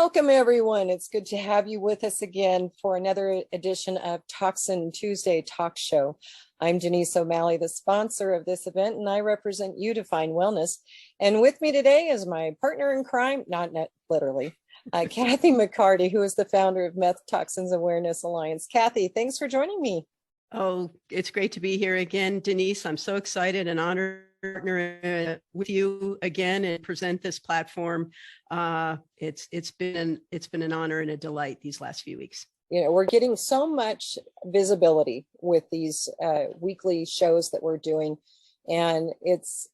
Welcome, everyone. It's good to have you with us again for another edition of Toxin Tuesday Talk Show. I'm Denise O'Malley, the sponsor of this event, and I represent You Define Wellness. And with me today is my partner in crime, not literally, Kathy McCarty, who is the founder of Meth Toxins Awareness Alliance. Kathy, thanks for joining me. Oh, it's great to be here again, Denise. I'm so excited and honored to partner with you again and present this platform. It's been an honor and a delight these last few weeks. You know, we're getting so much visibility with these weekly shows that we're doing, and it's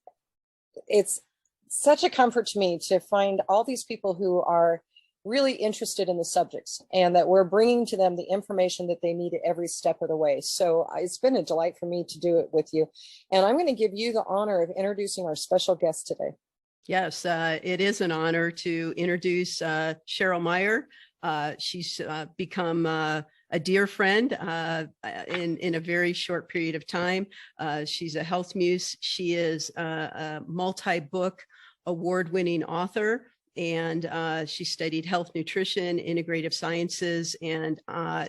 such a comfort to me to find all these people who are really interested in the subjects and that we're bringing to them the information that they need at every step of the way. So it's been a delight for me to do it with you. And I'm going to give you the honor of introducing our special guest today. Yes, it is an honor to introduce Cheryl Meyer. She's become a dear friend in a very short period of time. She's a health muse. She is a multi-book award-winning author. And she studied health, nutrition, integrative sciences, and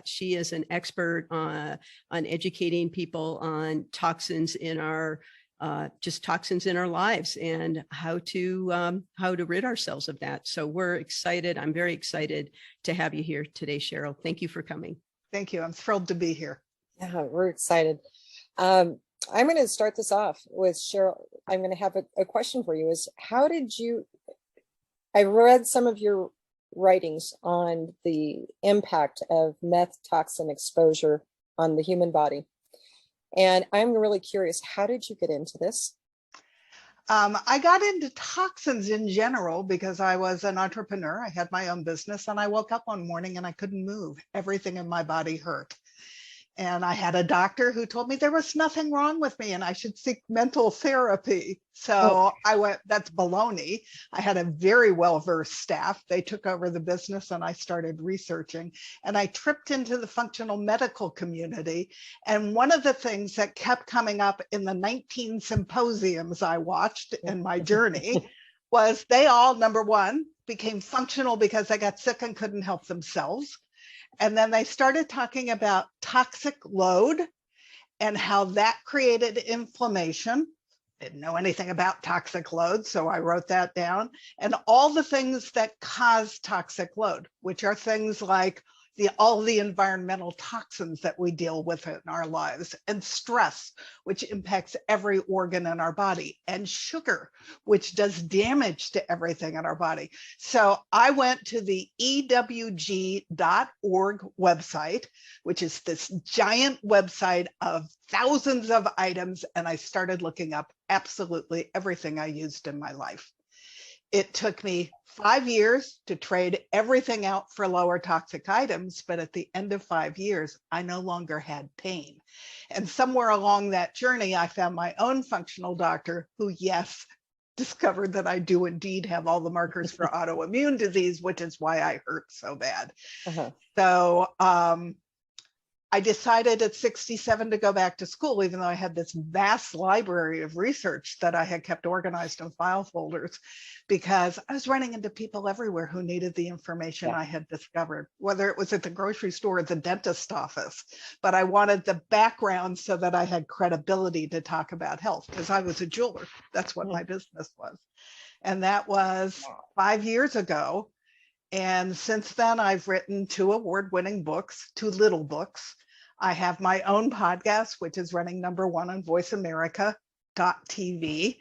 she is an expert on educating people on toxins in our toxins in our lives and how to rid ourselves of that. So we're excited. I'm very excited to have you here today, Cheryl. Thank you for coming. Thank you. I'm thrilled to be here. Yeah, we're excited. I'm going to start this off with Cheryl. I'm going to have a question for you. Is how did you? I read some of your writings on the impact of meth toxin exposure on the human body. And I'm really curious, how did you get into this? I got into toxins in general because I was an entrepreneur. I had my own business and I woke up one morning and I couldn't move. Everything in my body hurt. And I had a doctor who told me there was nothing wrong with me and I should seek mental therapy. So I went, that's baloney. I had a very well-versed staff. They took over the business and I started researching and I tripped into the functional medical community. And one of the things that kept coming up in the 19 symposiums I watched in my journey was they all, number one, became functional because they got sick and couldn't help themselves. And then they started talking about toxic load and how that created inflammation. Didn't know anything about toxic load, so I wrote that down. And all the things that cause toxic load, which are things like all the environmental toxins that we deal with in our lives, and stress, which impacts every organ in our body, and sugar, which does damage to everything in our body. So I went to the ewg.org website, which is this giant website of thousands of items, and I started looking up absolutely everything I used in my life. It took me 5 years to trade everything out for lower toxic items, but at the end of 5 years, I no longer had pain. And somewhere along that journey, I found my own functional doctor who, yes, discovered that I do indeed have all the markers for autoimmune disease, which is why I hurt so bad. So I decided at 67 to go back to school, even though I had this vast library of research that I had kept organized in file folders, because I was running into people everywhere who needed the information I had discovered, whether it was at the grocery store or the dentist office. But I wanted the background so that I had credibility to talk about health, because I was a jeweler. That's what my business was. And that was 5 years ago. And since then, I've written 2 award-winning books, 2 little books. I have my own podcast, which is running #1 on voiceamerica.tv.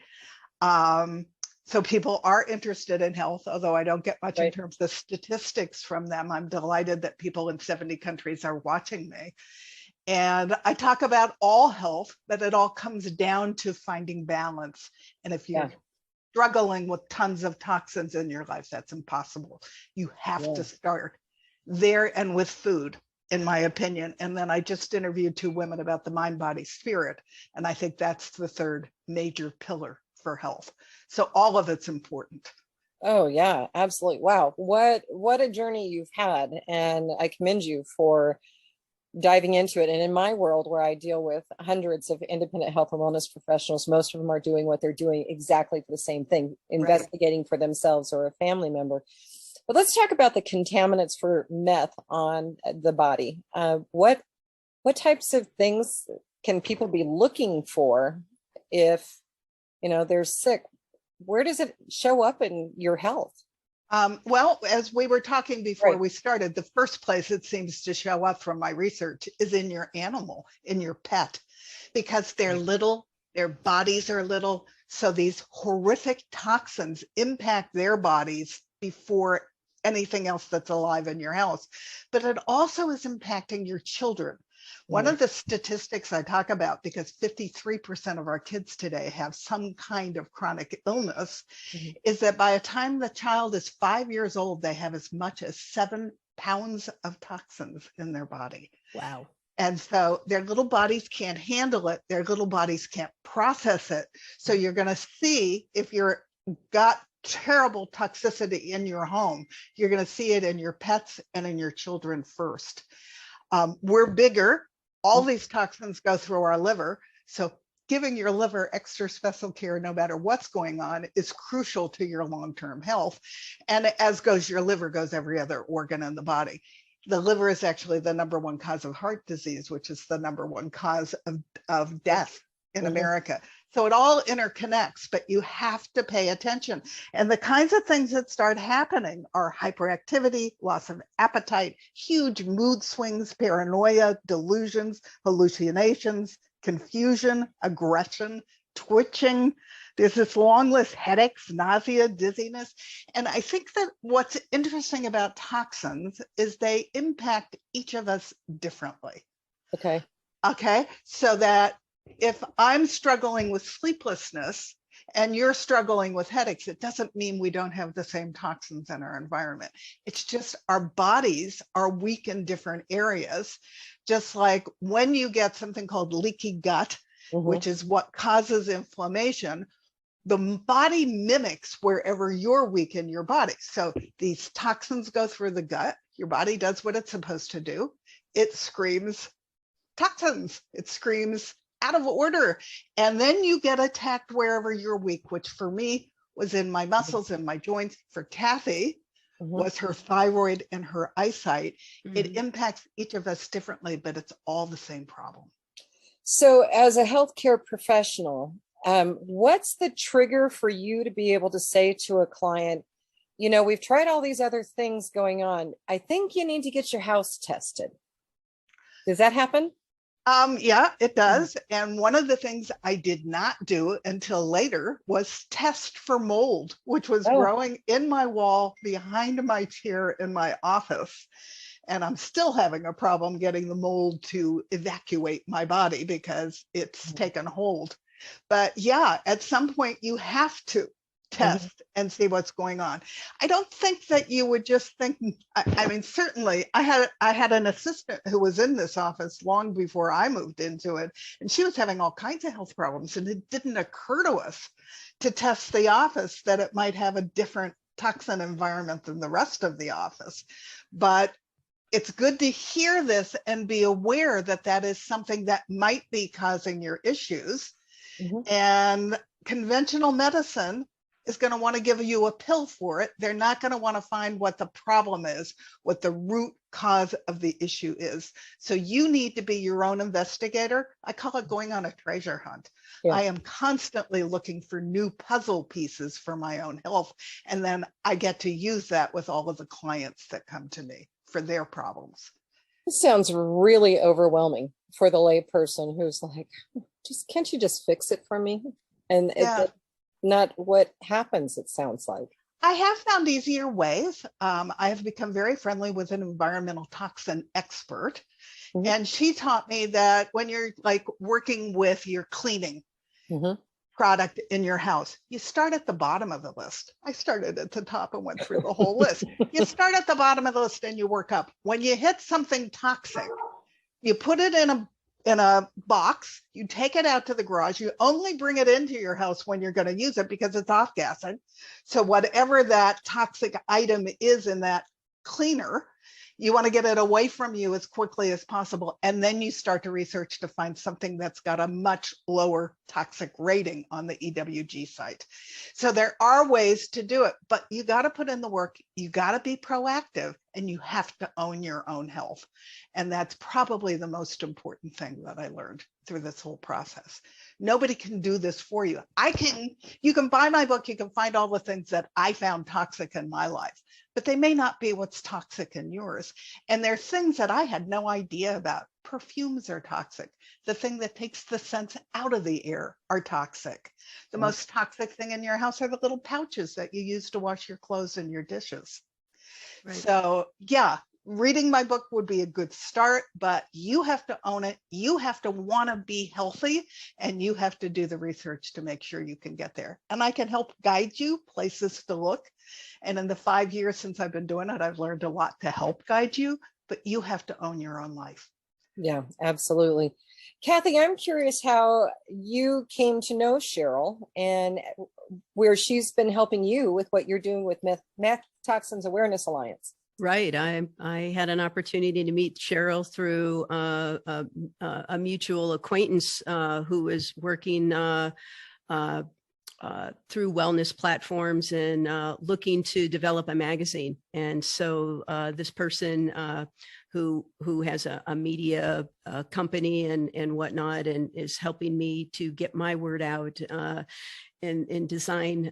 So people are interested in health, although I don't get much in terms of statistics from them. I'm delighted that people in 70 countries are watching me. And I talk about all health, but it all comes down to finding balance. And if you're struggling with tons of toxins in your life, that's impossible. You have to start there and with food, in my opinion. And then I just interviewed 2 women about the mind, body, spirit. And I think that's the third major pillar for health. So all of it's important. Oh yeah, absolutely. Wow. What a journey you've had. And I commend you for diving into it. And in my world, where I deal with hundreds of independent health and wellness professionals, most of them are doing what they're doing exactly for the same thing, investigating for themselves or a family member. But let's talk about the contaminants for meth on the body. What types of things can people be looking for if, they're sick? Where does it show up in your health? Well, as we were talking before Right. we started, the first place it seems to show up from my research is in your animal, in your pet, because they're little, their bodies are little. So these horrific toxins impact their bodies before anything else that's alive in your house. But it also is impacting your children. One of the statistics I talk about, because 53% of our kids today have some kind of chronic illness, is that by the time the child is 5 years old, they have as much as 7 pounds of toxins in their body. Wow. And so their little bodies can't handle it. Their little bodies can't process it. So you're going to see, if you're got terrible toxicity in your home, you're going to see it in your pets and in your children first. We're bigger. All these toxins go through our liver. So giving your liver extra special care, no matter what's going on, is crucial to your long-term health. And as goes your liver, goes every other organ in the body. The liver is actually the #1 cause of heart disease, which is the #1 cause of death in America. So it all interconnects, but you have to pay attention. And the kinds of things that start happening are hyperactivity, loss of appetite, huge mood swings, paranoia, delusions, hallucinations, confusion, aggression, twitching. There's this long list: headaches, nausea, dizziness. And I think that what's interesting about toxins is they impact each of us differently. Okay. So that if I'm struggling with sleeplessness and you're struggling with headaches, it doesn't mean we don't have the same toxins in our environment. It's just our bodies are weak in different areas. Just like when you get something called leaky gut, which is what causes inflammation, the body mimics wherever you're weak in your body. So these toxins go through the gut. Your body does what it's supposed to do. It screams toxins. It screams out of order. And then you get attacked wherever you're weak, which for me was in my muscles and my joints. For Kathy, was her thyroid and her eyesight. It impacts each of us differently, but it's all the same problem. So as a healthcare professional, what's the trigger for you to be able to say to a client, we've tried all these other things going on. I think you need to get your house tested. Does that happen? Yeah, it does. And one of the things I did not do until later was test for mold, which was growing in my wall behind my chair in my office. And I'm still having a problem getting the mold to evacuate my body because it's taken hold. But yeah, at some point you have to test and see what's going on. I don't think that you would just think, I mean, certainly I had an assistant who was in this office long before I moved into it, and she was having all kinds of health problems, and it didn't occur to us to test the office that it might have a different toxin environment than the rest of the office. But it's good to hear this and be aware that that is something that might be causing your issues. And conventional medicine is going to want to give you a pill for it. They're not going to want to find what the problem is, what the root cause of the issue is. So you need to be your own investigator. I call it going on a treasure hunt. I am constantly looking for new puzzle pieces for my own health. And then I get to use that with all of the clients that come to me for their problems. This sounds really overwhelming for the layperson who's like, can't you just fix it for me? And it's not what happens, it sounds like. I have found easier ways. I have become very friendly with an environmental toxin expert. And she taught me that when you're like working with your cleaning product in your house, you start at the bottom of the list. I started at the top and went through the whole list. You start at the bottom of the list and you work up. When you hit something toxic, you put it in a box, you take it out to the garage, you only bring it into your house when you're going to use it because it's off-gassing. So whatever that toxic item is in that cleaner, You want to get it away from you as quickly as possible. And then you start to research to find something that's got a much lower toxic rating on the EWG site. So there are ways to do it, but you got to put in the work. You got to be proactive, and you have to own your own health. And that's probably the most important thing that I learned through this whole process. Nobody can do this for you. You can buy my book, you can find all the things that I found toxic in my life, but they may not be what's toxic in yours. And there's things that I had no idea about. Perfumes are toxic. The thing that takes the scents out of the air are toxic. The most toxic thing in your house are the little pouches that you use to wash your clothes and your dishes. Right. So yeah, reading my book would be a good start, but you have to own it. You have to want to be healthy, and you have to do the research to make sure you can get there. And I can help guide you places to look. And in the 5 years since I've been doing it, I've learned a lot to help guide you, but you have to own your own life. Yeah, absolutely. Kathy, I'm curious how you came to know Cheryl and where she's been helping you with what you're doing with Meth Toxins Awareness Alliance. Right. I had an opportunity to meet Cheryl through a mutual acquaintance who was working through wellness platforms and looking to develop a magazine. And so this person who has a media company and whatnot, and is helping me to get my word out and design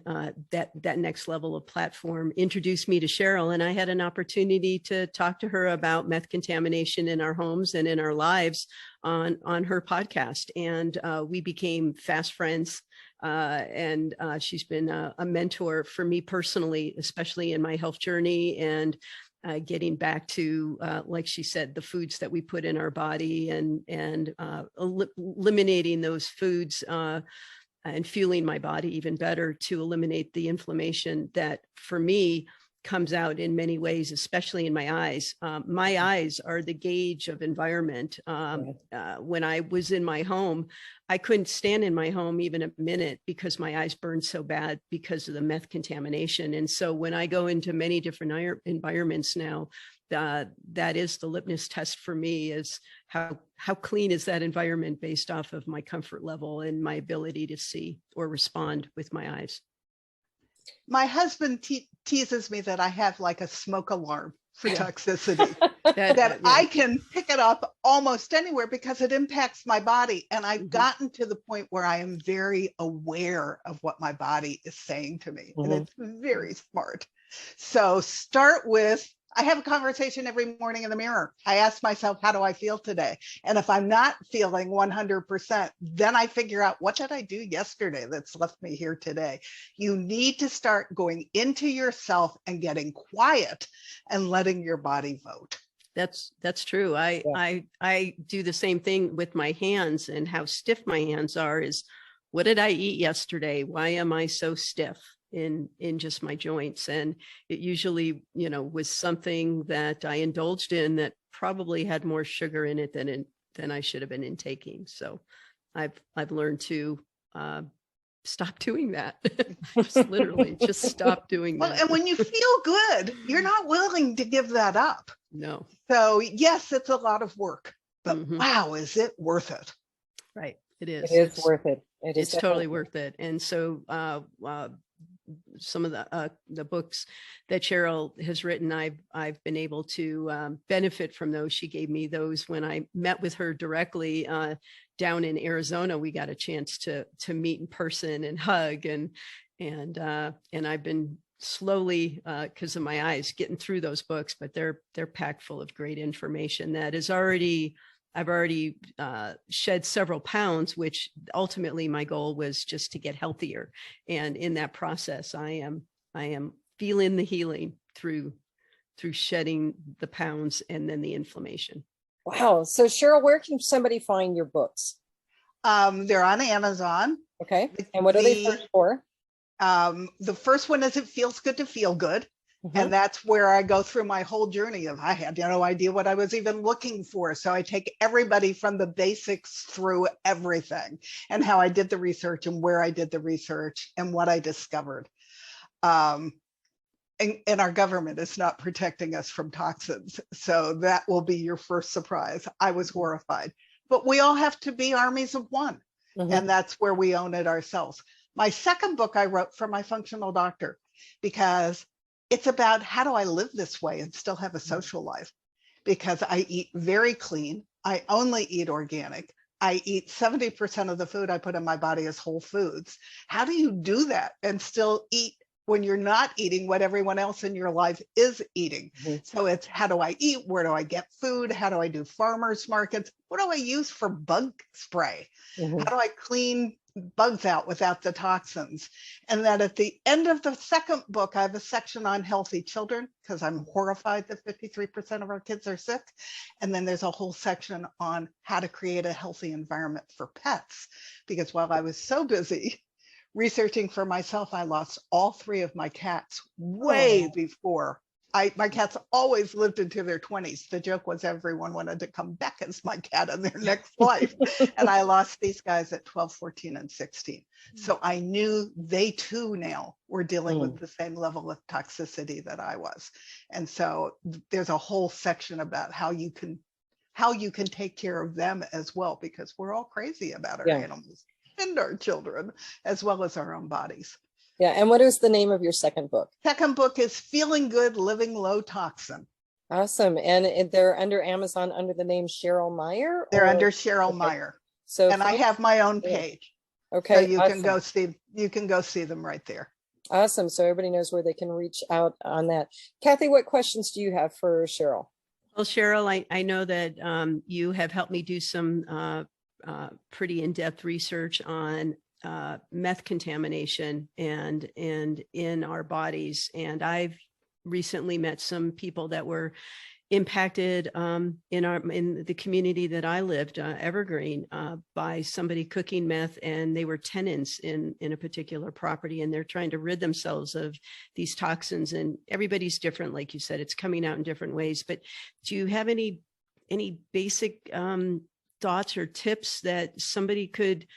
that next level of platform, introduced me to Cheryl. And I had an opportunity to talk to her about meth contamination in our homes and in our lives on her podcast. And we became fast friends. And she's been a mentor for me personally, especially in my health journey, and getting back to, like she said, the foods that we put in our body, and eliminating those foods and fueling my body even better to eliminate the inflammation that, for me, comes out in many ways, especially in my eyes. My eyes are the gauge of environment. When I was in my home, I couldn't stand in my home even a minute because my eyes burned so bad because of the meth contamination. And so when I go into many different environments now, that is the litmus test for me, is how clean is that environment based off of my comfort level and my ability to see or respond with my eyes. My husband teases me that I have like a smoke alarm for toxicity, that I can pick it up almost anywhere because it impacts my body. And I've gotten to the point where I am very aware of what my body is saying to me. And it's very smart. So start with, I have a conversation every morning in the mirror. I ask myself, how do I feel today? And if I'm not feeling 100%, then I figure out, what did I do yesterday that's left me here today? You need to start going into yourself and getting quiet and letting your body vote. That's true. I do the same thing with my hands, and how stiff my hands are is, what did I eat yesterday? Why am I so stiff in just my joints? And it usually, was something that I indulged in that probably had more sugar in it than I should have been intaking. So I've learned to stop doing that. Just stop doing that. Well, and when you feel good, you're not willing to give that up. No. So yes, it's a lot of work, but wow, is it worth it? Right. It is. It's worth it. It's totally worth it. And so some of the books that Cheryl has written, I've been able to benefit from those. She gave me those when I met with her directly down in Arizona. We got a chance to meet in person and hug, and I've been slowly, because of my eyes, getting through those books, but they're packed full of great information that is I've already shed several pounds, which ultimately my goal was just to get healthier. And in that process, I am feeling the healing through shedding the pounds and then the inflammation. Wow. So Cheryl, where can somebody find your books? They're on Amazon. Okay. And what are they search for? The first one is It Feels Good to Feel Good. And that's where I go through my whole journey of, I had no idea what I was even looking for. So I take everybody from the basics through everything, and how I did the research and where I did the research and what I discovered. and our government is not protecting us from toxins. So that will be your first surprise. I was horrified. But we all have to be armies of one. And that's where we own it ourselves. My second book I wrote for my functional doctor, because it's about how do I live this way and still have a social life? Because I eat very clean. I only eat organic. I eat 70% of the food I put in my body as whole foods. How do you do that and still eat when you're not eating what everyone else in your life is eating? So it's how do I eat? Where do I get food? How do I do farmers markets? What do I use for bug spray? How do I clean bugs out without the toxins? And then at the end of the second book, I have a section on healthy children, because I'm horrified that 53% of our kids are sick. And then there's a whole section on how to create a healthy environment for pets, because while I was so busy researching for myself, I lost all 3 of my cats way before. My cats always lived into their 20s. The joke was everyone wanted to come back as my cat in their next life. And I lost these guys at 12, 14, and 16. So I knew they too now were dealing with the same level of toxicity that I was. And so there's a whole section about how you can take care of them as well, because we're all crazy about our animals and our children, as well as our own bodies. Yeah. And what is the name of your second book? Second book is Feeling Good, Living Low Toxin. Awesome. And they're under Amazon under the name Cheryl Meyer? They're under Cheryl Meyer. So and I have my own page. Okay. So you can go see them right there. Awesome. So everybody knows where they can reach out on that. Kathy, what questions do you have for Cheryl? Well, Cheryl, I know that you have helped me do some pretty in-depth research on meth contamination and in our bodies. And I've recently met some people that were impacted in the community that I lived, Evergreen, by somebody cooking meth, and they were tenants in a particular property, and they're trying to rid themselves of these toxins. And everybody's different, like you said, it's coming out in different ways. But do you have any basic thoughts or tips that somebody could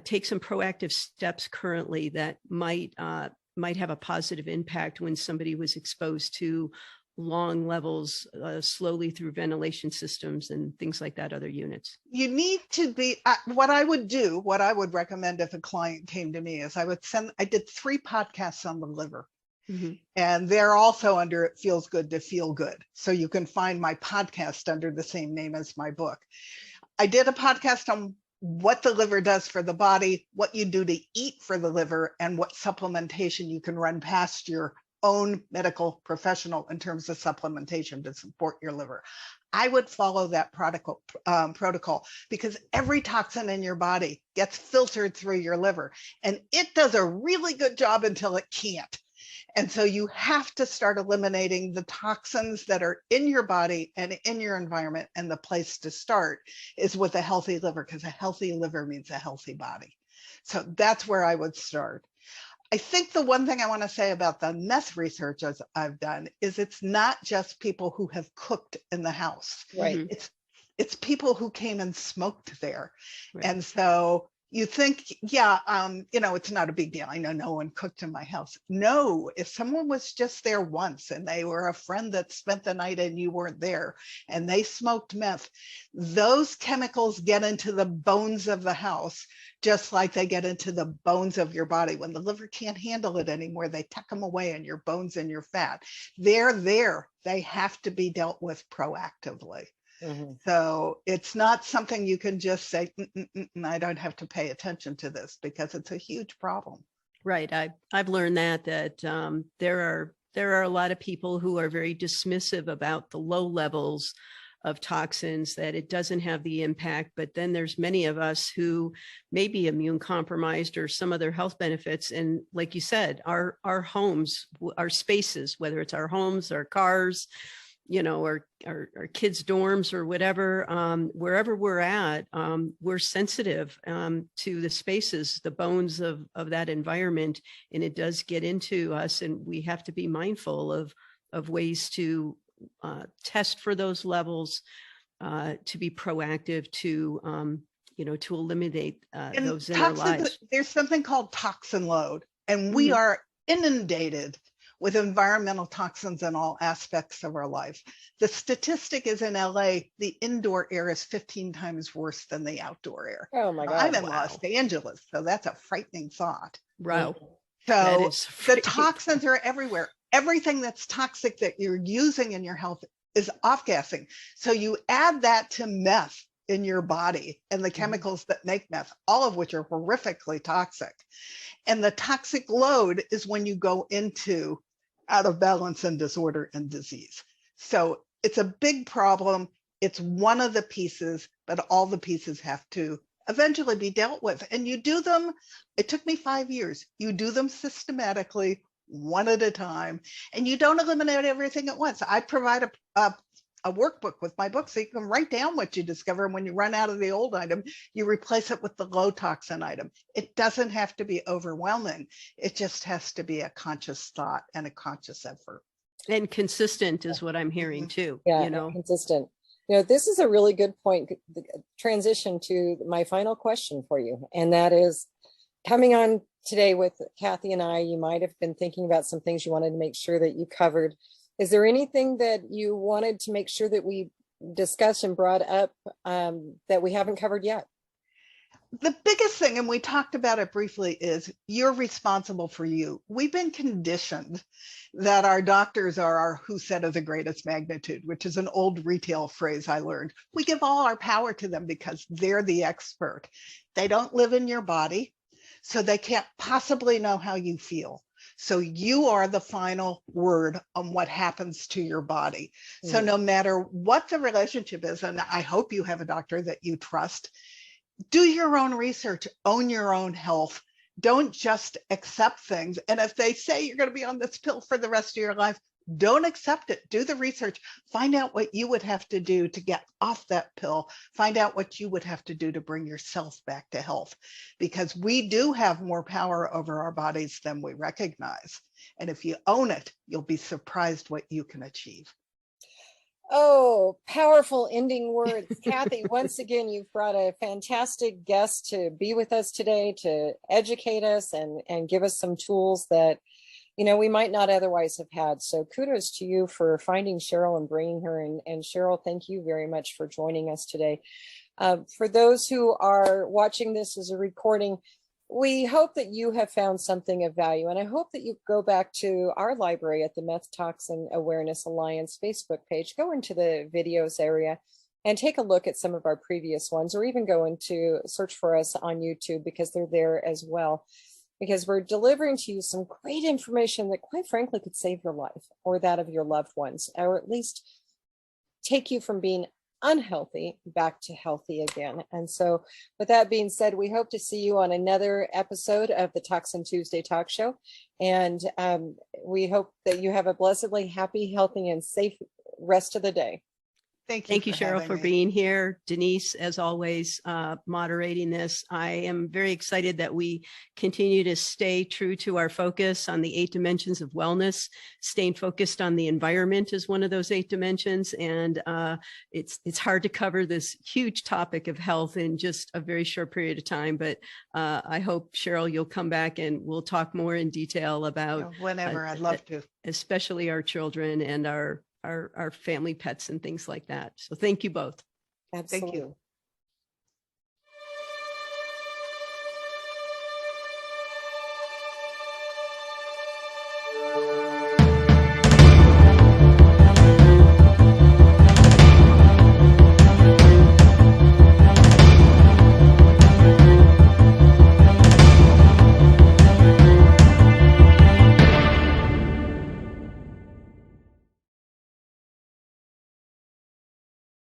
take some proactive steps currently that might have a positive impact when somebody was exposed to long levels slowly through ventilation systems and things like that, other units? You need to be, what I would recommend if a client came to me is I did 3 podcasts on the liver. And they're also under It Feels Good to Feel Good. So you can find my podcast under the same name as my book. I did a podcast on what the liver does for the body, what you do to eat for the liver, and what supplementation you can run past your own medical professional in terms of supplementation to support your liver. I would follow that protocol because every toxin in your body gets filtered through your liver, and it does a really good job until it can't. And so you have to start eliminating the toxins that are in your body and in your environment. And the place to start is with a healthy liver, because a healthy liver means a healthy body. So that's where I would start. I think the one thing I want to say about the meth research as I've done is it's not just people who have cooked in the house. Right. It's people who came and smoked there. Right. And so you think, it's not a big deal. I know no one cooked in my house. No, if someone was just there once and they were a friend that spent the night and you weren't there and they smoked meth, those chemicals get into the bones of the house, just like they get into the bones of your body. When the liver can't handle it anymore, they tuck them away in your bones and your fat. They're there. They have to be dealt with proactively. So it's not something you can just say, I don't have to pay attention to this, because it's a huge problem. Right. I've learned that there are a lot of people who are very dismissive about the low levels of toxins, that it doesn't have the impact. But then there's many of us who may be immune compromised or some other health benefits. And like you said, our homes, our spaces, whether it's our homes, our cars, or our kids' dorms or whatever, wherever we're at, we're sensitive to the spaces, the bones of that environment, and it does get into us, and we have to be mindful of ways to test for those levels, to be proactive, to eliminate those in our lives. There's something called toxin load, and we are inundated with environmental toxins in all aspects of our life. The statistic is in LA, the indoor air is 15 times worse than the outdoor air. Oh my God. I'm in Wow. Los Angeles, so that's a frightening thought. Wow. That So is the frightening. toxins are everywhere. Everything that's toxic that you're using in your health is off-gassing. So you add that to meth in your body and the chemicals that make meth, all of which are horrifically toxic. And the toxic load is when you go into out of balance and disorder and disease. So it's a big problem. It's one of the pieces, but all the pieces have to eventually be dealt with. And you do them, it took me 5 years. You do them systematically, one at a time, and you don't eliminate everything at once. I provide a workbook with my book so you can write down what you discover. And when you run out of the old item, you replace it with the low toxin item. It doesn't have to be overwhelming. It just has to be a conscious thought and a conscious effort. And consistent is what I'm hearing too. Yeah, you know, consistent. You know, this is a really good point, transition to my final question for you. And that is, coming on today with Kathy and I, you might have been thinking about some things you wanted to make sure that you covered. Is there anything that you wanted to make sure that we discussed and brought up that we haven't covered yet? The biggest thing, and we talked about it briefly, is you're responsible for you. We've been conditioned that our doctors are our who said of the greatest magnitude, which is an old retail phrase I learned. We give all our power to them because they're the expert. They don't live in your body, so they can't possibly know how you feel. So you are the final word on what happens to your body. So no matter what the relationship is, and I hope you have a doctor that you trust, do your own research, own your own health. Don't just accept things. And if they say you're going to be on this pill for the rest of your life, don't accept it. Do the research. Find out what you would have to do to get off that pill. Find out what you would have to do to bring yourself back to health, because we do have more power over our bodies than we recognize. And if you own it, you'll be surprised what you can achieve. Oh, powerful ending words. Kathy, once again, you've brought a fantastic guest to be with us today to educate us and give us some tools that, you know, we might not otherwise have had. So kudos to you for finding Cheryl and bringing her in. And Cheryl, thank you very much for joining us today. For those who are watching this as a recording, we hope that you have found something of value, and I hope that you go back to our library at the Meth Toxin Awareness Alliance Facebook page, go into the videos area and take a look at some of our previous ones, or even go into search for us on YouTube, because they're there as well, because we're delivering to you some great information that quite frankly could save your life or that of your loved ones, or at least take you from being unhealthy back to healthy again. And so with that being said, we hope to see you on another episode of the Toxin Tuesday Talk Show. And we hope that you have a blessedly happy, healthy, and safe rest of the day. Thank you, Cheryl, for being here. Denise, as always, moderating this. I am very excited that we continue to stay true to our focus on the 8 dimensions of wellness. Staying focused on the environment is one of those 8 dimensions. And it's hard to cover this huge topic of health in just a very short period of time. But I hope, Cheryl, you'll come back and we'll talk more in detail about whenever. I'd love to. Especially our children and our family pets and things like that. So thank you both. Absolutely. Thank you.